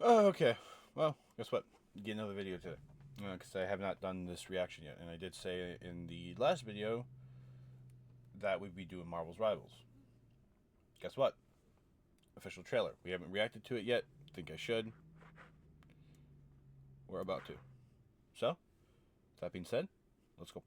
Oh, okay. Well, guess what? Get another video today. Because I have not done this reaction yet. And I did say in the last video that we'd be doing Marvel's Rivals. Guess what? Official trailer. We haven't reacted to it yet. Think I should. We're about to. So, that being said, let's go.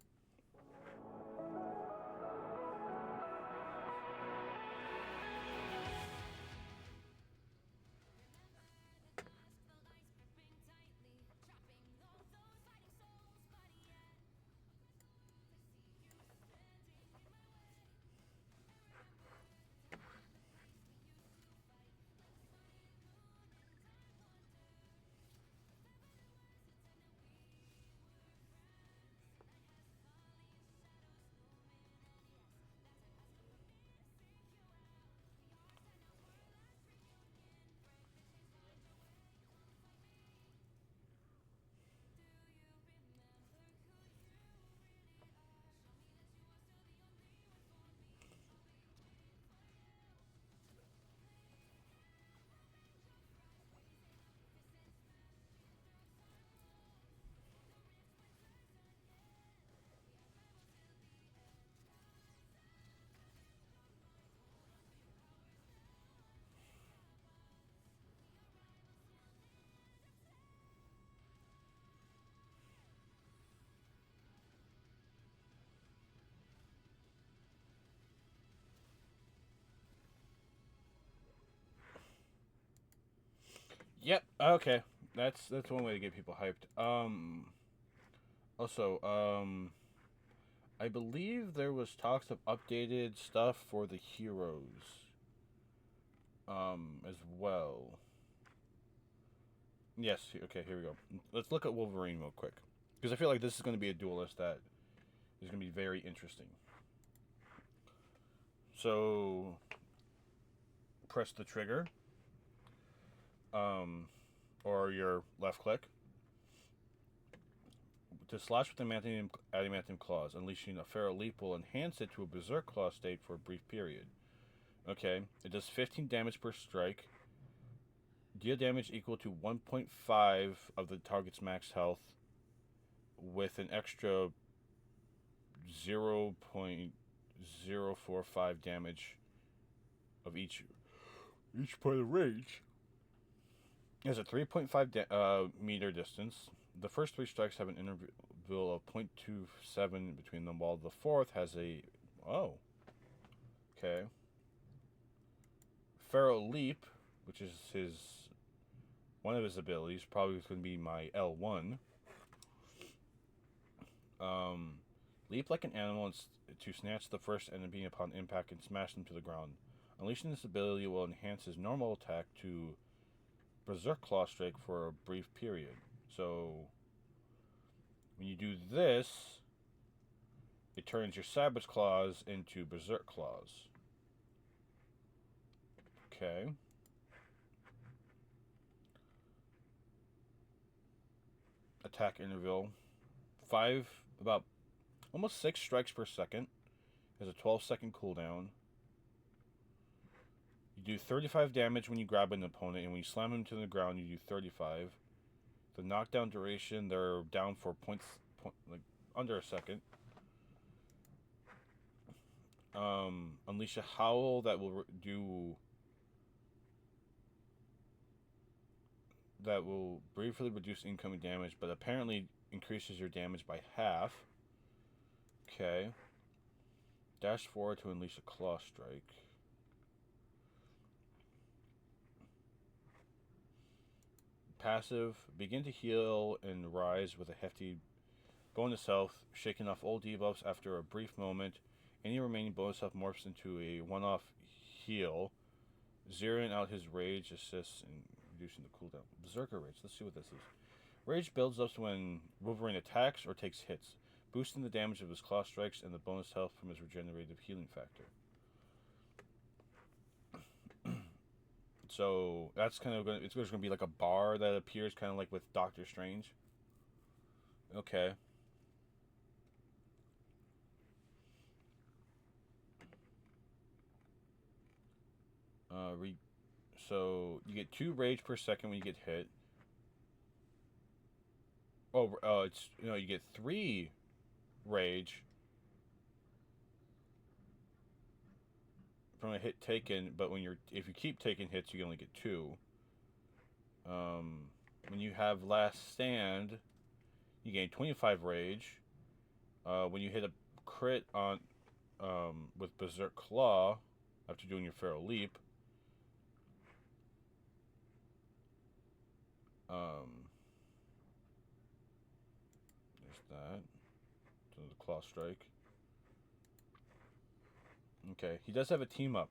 Yep. Okay. That's one way to get people hyped. Also, I believe there was talks of updated stuff for the heroes. As well. Yes. Okay. Here we go. Let's look at Wolverine real quick, because I feel like this is going to be a duelist that is going to be very interesting. So, press the trigger, or your left click to slash with the adamantium claws. Unleashing a Feral Leap will enhance it to a Berserk Claw state for a brief period. Okay, it does 15 damage per strike. Deal damage equal to 1.5 of the target's max health, with an extra 0.045 damage of each point of range. It has a 3.5 meter distance. The first three strikes have an interval of 0.27 between them, while the fourth has a... Oh. Okay. Feral Leap, which is one of his abilities, probably going to be my L1. Leap like an animal to snatch the first enemy upon impact and smash them to the ground. Unleashing this ability will enhance his normal attack to Berserk Claw strike for a brief period. So, when you do this, it turns your Savage Claws into Berserk Claws. Okay. Attack interval. About almost 6 strikes per second. Has a 12-second cooldown. You do 35 damage when you grab an opponent, and when you slam them to the ground, you do 35. The knockdown duration, they're down for like under a second. Unleash a howl that will briefly reduce incoming damage, but apparently increases your damage by half. Okay. Dash forward to unleash a claw strike. Passive, begin to heal and rise with a hefty bonus health, shaking off all debuffs after a brief moment. Any remaining bonus health morphs into a one-off heal. Zeroing out his rage assists in reducing the cooldown. Berserker Rage, let's see what this is. Rage builds up when Wolverine attacks or takes hits, boosting the damage of his claw strikes and the bonus health from his regenerative healing factor. So that's kind of going. It's going to be like a bar that appears, kind of like with Doctor Strange. Okay. So you get 2 rage per second when you get hit. Oh, it's you get 3 rage from a hit taken, but if you keep taking hits, you can only get 2. When you have last stand, you gain 25 rage. When you hit a crit on with Berserk Claw after doing your Feral Leap, there's that. So the Claw Strike. Okay, he does have a team up.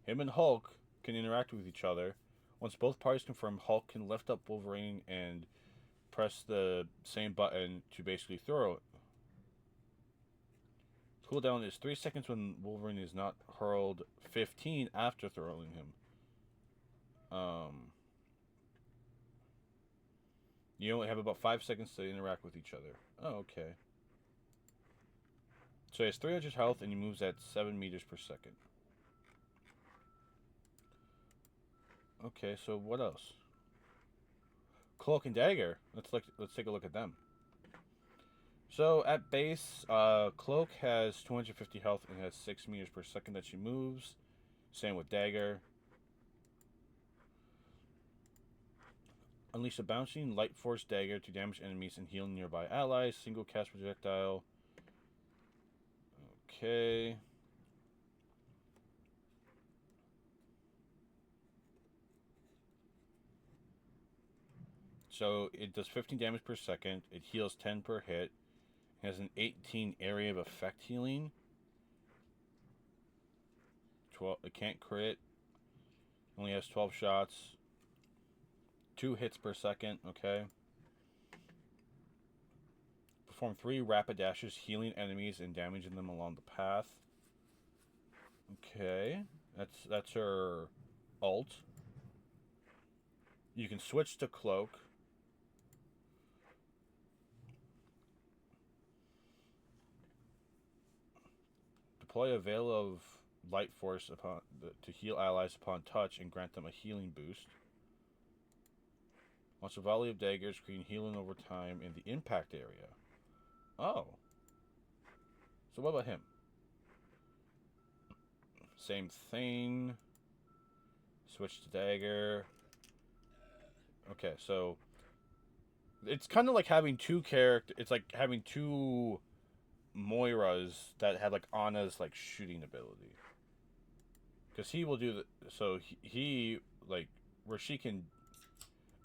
Him and Hulk can interact with each other. Once both parties confirm, Hulk can lift up Wolverine and press the same button to basically throw it. Cooldown is 3 seconds when Wolverine is not hurled, 15 after throwing him. You only have about 5 seconds to interact with each other. Oh, okay. So he has 300 health and he moves at 7 meters per second. Okay, so what else? Cloak and Dagger. Let's take a look at them. So at base, Cloak has 250 health and has 6 meters per second that she moves. Same with Dagger. Unleash a bouncing light force dagger to damage enemies and heal nearby allies. Single cast projectile. Okay. So it does 15 damage per second. It heals 10 per hit. It has an 18 area of effect healing. 12. It can't crit. Only has 12 shots. 2 hits per second. Okay. Perform 3 rapid dashes, healing enemies and damaging them along the path. Okay. That's her ult. You can switch to Cloak. Deploy a Veil of Light Force to heal allies upon touch and grant them a healing boost. Launch a volley of daggers, creating healing over time in the impact area. Oh. So what about him? Same thing. Switch to dagger. Okay, so it's kind of like having 2 characters. It's like having 2 Moiras that have like Anna's like shooting ability. Because he will do the so he like where she can.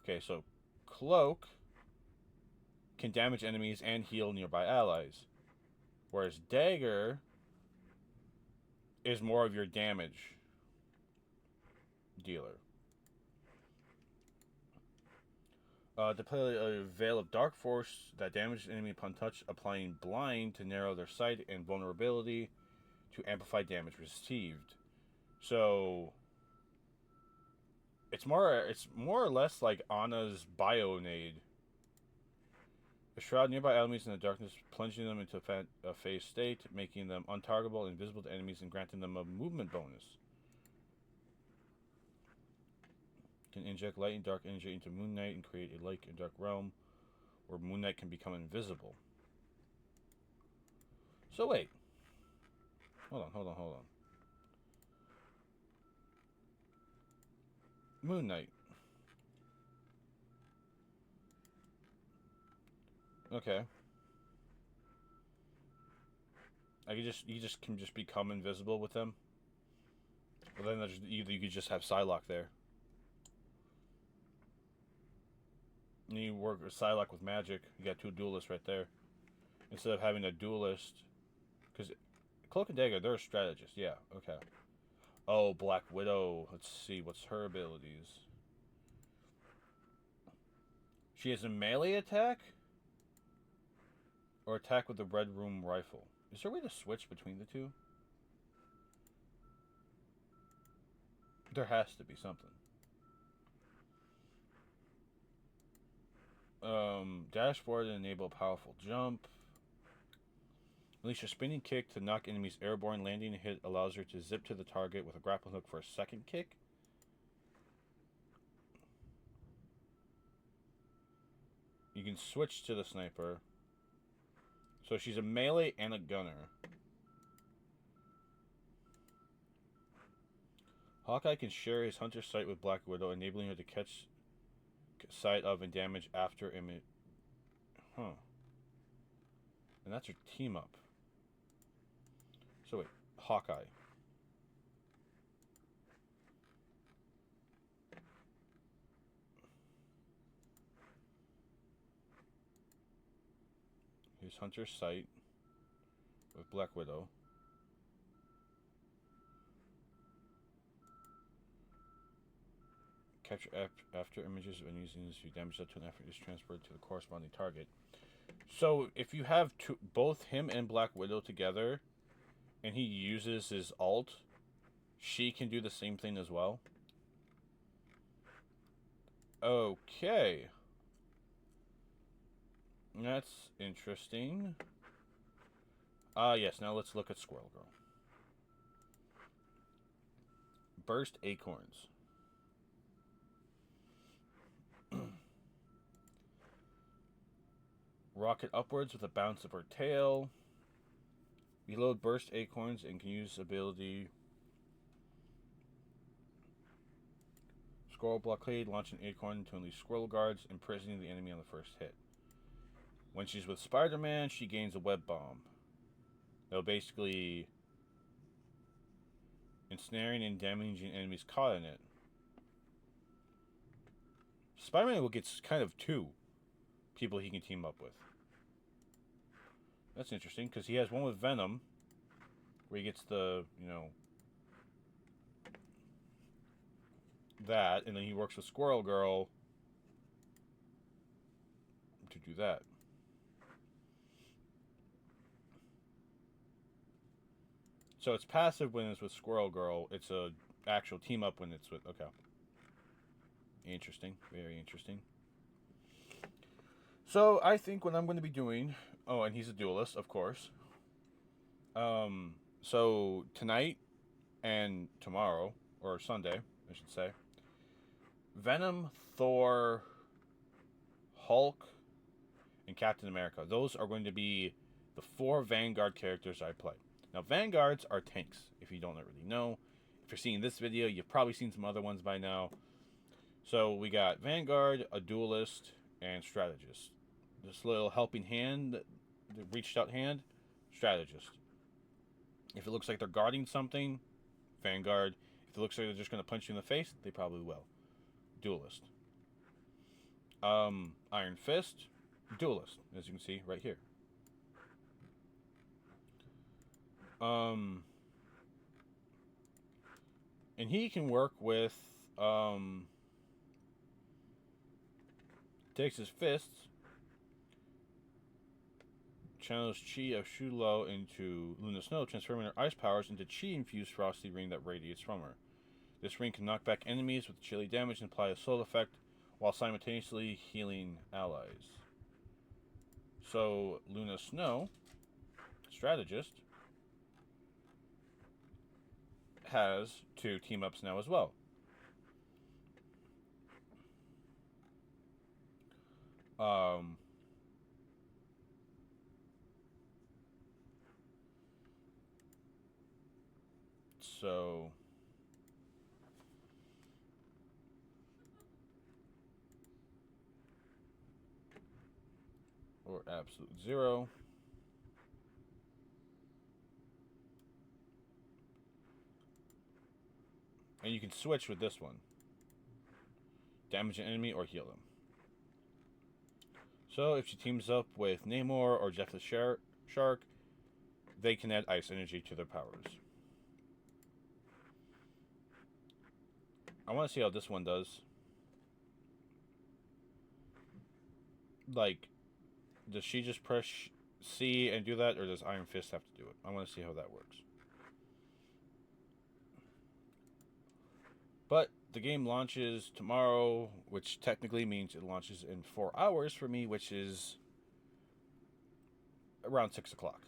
Okay, so Cloak can damage enemies and heal nearby allies, whereas Dagger is more of your damage dealer. Deploy a Veil of Dark Force that damages enemy upon touch, applying Blind to narrow their sight and Vulnerability to amplify damage received. So it's more or less like Anna's Bionade. A shroud nearby enemies in the darkness, plunging them into a phased state, making them untargetable and invisible to enemies, and granting them a movement bonus. Can inject light and dark energy into Moon Knight and create a light and dark realm where Moon Knight can become invisible. So wait. Hold on. Moon Knight. Okay. You just can just become invisible with them. Well, then you could just have Psylocke there. And you work Psylocke with magic. You got 2 duelists right there. Instead of having a duelist, because Cloak and Dagger, they're a strategist. Yeah. Okay. Oh, Black Widow. Let's see. What's her abilities? She has a melee attack? Or attack with the Red Room rifle. Is there a way to switch between the 2? There has to be something. Dashboard and enable powerful jump. Unleash a spinning kick to knock enemies airborne. Landing a hit allows her to zip to the target with a grappling hook for a second kick. can switch to the sniper. So she's a melee and a gunner. Hawkeye can share his hunter sight with Black Widow, enabling her to catch sight of and damage after image. Huh. And that's her team up. So wait, Hawkeye. His hunter sight with Black Widow. Capture after images of enemies to damage that to an effort is transferred to the corresponding target. So if you have both him and Black Widow together, and he uses his ult, she can do the same thing as well. Okay. That's interesting. Yes, now let's look at Squirrel Girl. Burst Acorns. Rocket upwards with a bounce of her tail. Reload burst acorns and can use ability Squirrel Blockade, launch an acorn to unleash squirrel guards, imprisoning the enemy on the first hit. When she's with Spider-Man, she gains a web bomb. They'll basically ensnaring and damaging enemies caught in it. Spider-Man will get kind of two people he can team up with. That's interesting, because he has one with Venom, where he gets the, that, and then he works with Squirrel Girl to do that. So it's passive when it's with Squirrel Girl. It's a actual team up when it's with... Okay. Interesting. Very interesting. So I think what I'm going to be doing... Oh, and he's a duelist, of course. So tonight and tomorrow, or Sunday, I should say, Venom, Thor, Hulk, and Captain America. Those are going to be the 4 Vanguard characters I play. Now, Vanguards are tanks, if you don't already know. If you're seeing this video, you've probably seen some other ones by now. So we got Vanguard, a duelist, and strategist. This little helping hand, the reached out hand, strategist. If it looks like they're guarding something, Vanguard. If it looks like they're just going to punch you in the face, they probably will. Duelist. Iron Fist, duelist, as you can see right here. And he can work with, takes his fists, channels chi of Shulo into Luna Snow, transforming her ice powers into chi-infused frosty ring that radiates from her. This ring can knock back enemies with chilly damage and apply a soul effect while simultaneously healing allies. So, Luna Snow, strategist, has 2 team-ups now as well. So... or Absolute Zero. And you can switch with this one. Damage an enemy or heal them. So if she teams up with Namor or Jeff the Shark, they can add ice energy to their powers. I want to see how this one does. Like, does she just press C and do that, or does Iron Fist have to do it? I want to see how that works. But the game launches tomorrow, which technically means it launches in 4 hours for me, which is around 6 o'clock.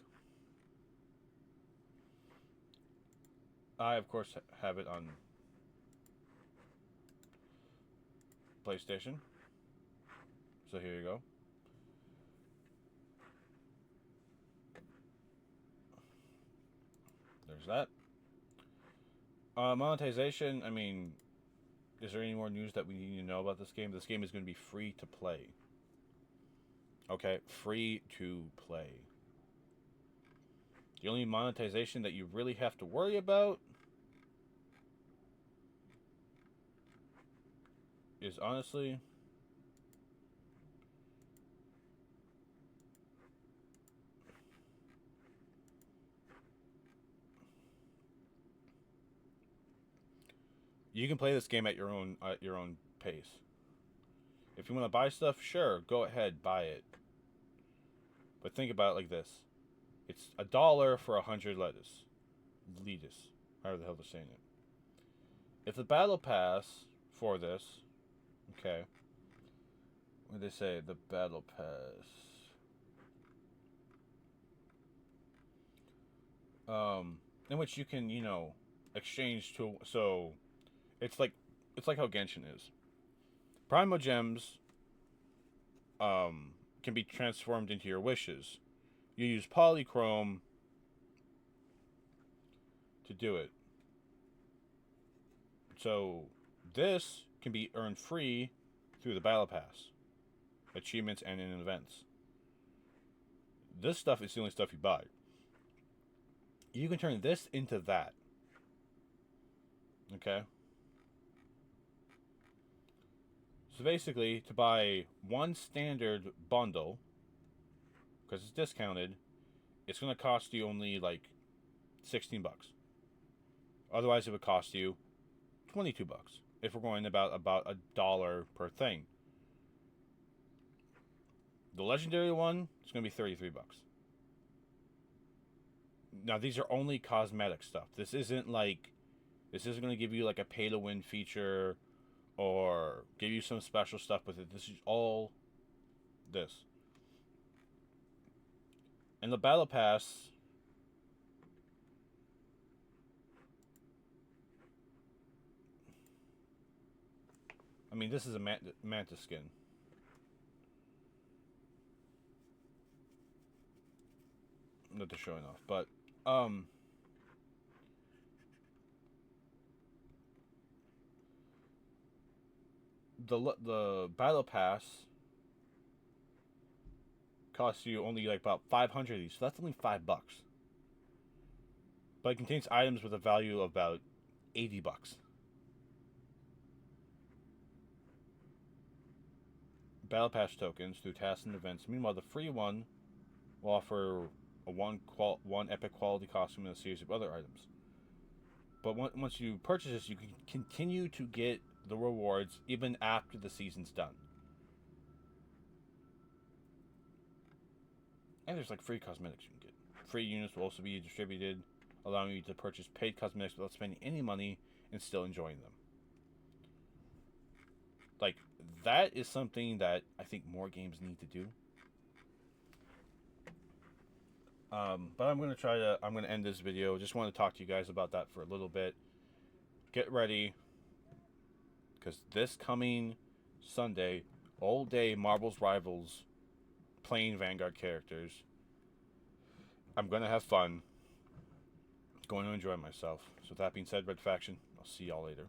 I, of course, have it on PlayStation. So here you go. there's that. Monetization, I mean, is there any more news that we need to know about this game? This game is going to be free to play. Okay, free to play. The only monetization that you really have to worry about is honestly you can play this game at your own pace. If you want to buy stuff, sure, go ahead, buy it. But think about it like this: it's $1 for 100 lettuce, however the hell they're saying it. If the battle pass for this, okay, what did they say? The battle pass. In which you can, exchange to. So, it's like how Genshin is. Primogems, can be transformed into your wishes. You use Polychrome to do it. So, this can be earned free through the Battle Pass, achievements, and in events. This stuff is the only stuff you buy. You can turn this into that. Okay? So basically, to buy one standard bundle, because it's discounted, it's going to cost you only like $16. Otherwise, it would cost you $22 if we're going about $1 per thing. The legendary one is going to be $33. Now, these are only cosmetic stuff. This isn't going to give you like a pay to win feature or give you some special stuff with it. This is all this. And the battle pass, I mean, this is a mantis skin. Not they're showing off, but the battle pass costs you only like about 500 of these, so that's only $5. But it contains items with a value of about $80. Battle pass tokens through tasks and events. Meanwhile, the free one will offer a one epic quality costume and a series of other items. But once you purchase this, you can continue to get the rewards even after the season's done. And there's like free cosmetics you can get. Free units will also be distributed, allowing you to purchase paid cosmetics without spending any money and still enjoying them. Like, that is something that I think more games need to do. But I'm going to end this video. Just want to talk to you guys about that for a little bit. Get ready, because this coming Sunday, all day Marvel's Rivals, playing Vanguard characters. I'm going to have fun. Going to enjoy myself. So with that being said, Red Faction, I'll see y'all later.